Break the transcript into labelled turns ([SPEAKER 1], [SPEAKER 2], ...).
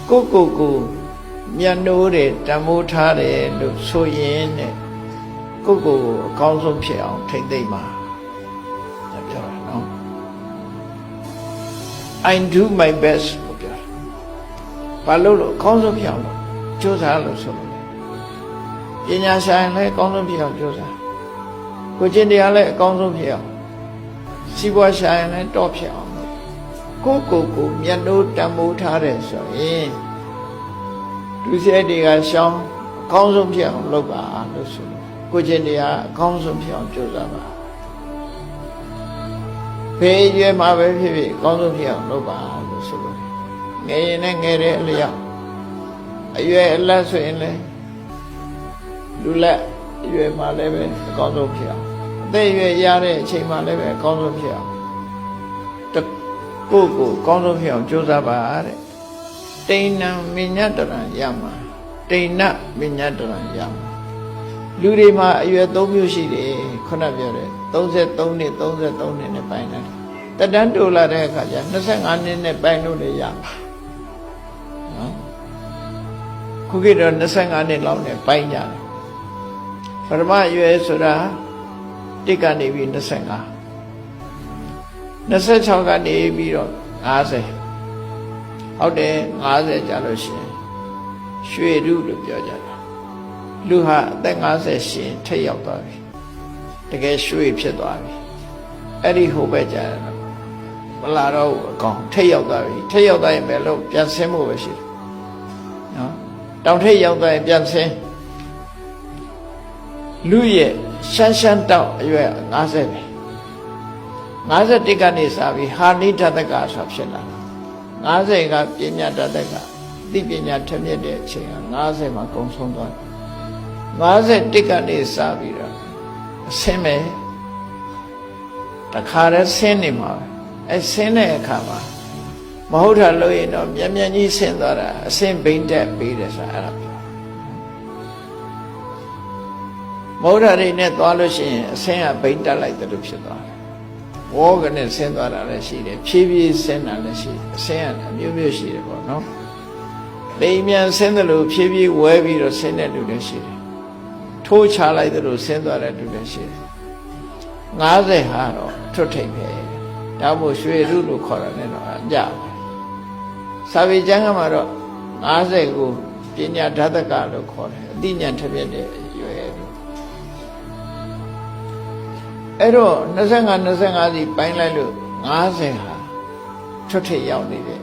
[SPEAKER 1] ကိုမြတ်နိုးတယ်တန်မိုးထားတယ်လို့ဆိုရင်တဲ့ကိုအကောင်းဆုံးဖြစ်အောင်ထိမ့်သိမ့်ပါပြောတာနော် I do my best လို့ပြောတာဘာလို့အကောင်းဆုံးဖြစ်အောင်လို့ကြိုးစားလို့ဆိုလို့ပညာဆိုင်လည်းအကောင်းဆုံးဖြစ်အောင်ကြိုးစားကိုကျင့်တရားလည်းအကောင်းဆုံးဖြစ်အောင်စီးပွားဆိုင်လည်းတော့ဖြစ်အောင်ကိုမြတ်နိုးတန်မိုးထားတယ်ဆိုရင်လူစိတ်တွေကရှောင်းအကောင်းဆုံးဖြစ်အောင်လုပ်ပါလို့ဆိုလို့ကိုကျင့်တရားအကောင်းဆုံးဖြစ်အောင်ကြိုးစားပါဖေးရွယ်မှာပဲဖြစ်ဖြစ်အကောင်းဆုံးဖြစ်အောင်လုပ်ပါလို့ဆိုလို့ငယ်ရင်နဲ့ငယ်တဲ့အလျောက်အရွယ်အလတ်ဆိုရင်လည်းလူလက်အရွယ်မှာလည်းပဲအကောင်းဆုံးဖြစ်အောင်အသက်အရွယ်ရတဲ့အချိန်မှာလည်းပဲအကောင်းဆုံးဖြစ်အောင်ကိုအကောင်းဆုံးဖြစ်အောင်ကြိုးစားပါတဲ့တိဏ္ဏမညတရံရမှာတိဏ္ဏမညတရံရမှာလူတွေမှာအရွယ်၃မျိုးရှိတယ်ခုနပြောတယ်33နှစ်33နှစ်နဲ့ပိုင်းတယ်တတန်းတိုလာတဲ့အခါကျ25နှစ်နဲ့ပိုင်းလို့လည်းရမှာနော်ခုခေတ်တော့25နှစ်လောက်နဲ့ပိုင်းကြတယ်ပရမအရွယ်ဆိုတာတစ်ကနေပြီး25 26ကနေပြီးတော့50ဟုတ်တယ်50ကြာလို့ရှိရင်ရွှေရုလို့ပြောကြတာလူဟာအသက်50ရှင်ထိတ်ရောက်သွားပြီတကယ်ရွှေဖြစ်သွားပြီအဲ့ဒီဟိုဘက်ကြာတော့မလာတော့ဘူးအကောင်ထိတ်ရောက်သွားပြီထိတ်ရောက်သွားရင်ပဲလို့ပြန်ဆင်းဖို့ပဲရှိတယ်နော်တောင်ထိတ်ရောက်သွားရင်ပြန်ဆင်းလူရဲ့ရှမ်းတောက်အရွယ်50ပဲ51ကနေစပြီးဟာနိတတကဆိုဖြစ်လာ50ကပညာတတကသိပညာထမြက်တဲ့အချိန်က50မှာကုန်ဆုံးသွားတယ်51ကနေစပြီးတော့အဆင်းမယ်တခါတည်းဆင်းနေမှာပဲအဲဆင်းတဲ့အခါမှာမဟုတ်တာလို့ရင်တော့မြန်မြန်ကြီးဆင်းသွားတာအဆင်းဘိမ့်တက်ပြီးတယ်ဆိုတာအဲ့ဒါပြောမဟုတ်တာတွေနဲ့သွားလို့ရှိရင်အဆင်းကဘိမ့်တက်လိုက်တယ်လို့ဖြစ်သွားတယ်ဝေါကနေဆင်းသွားတာလည်းရှိတယ်ဖြည်းဖြည်းဆင်းတာလည်းရှိတယ်အဆင်းကအမျိုးမျိုးရှိတယ်ပေါ့နော်လိမ်မြန်ဆင်းတယ်လို့ဖြည်းဖြည်းဝဲပြီးတော့ဆင်းတဲ့လူလည်းရှိတယ်ထိုးချလိုက်တယ်လို့ဆင်းသွားတဲ့လူလည်းရှိတယ်50ဟာတော့ထွတ်ထိပ်ပဲဒါမို့ရွှေရုလို့ခေါ်တာနဲ့တော့အကြပဲစာပေကျမ်းကမှာတော့50ကိုပညာဓာတကလို့ခေါ်တယ်အသိဉာဏ်ထက်မြက်တဲ့ရွယ်လို့အဲ့တော့25စီပိုင်းလိုက်လို့50ဟာထွတ်ထိပ်ရောက်နေတယ်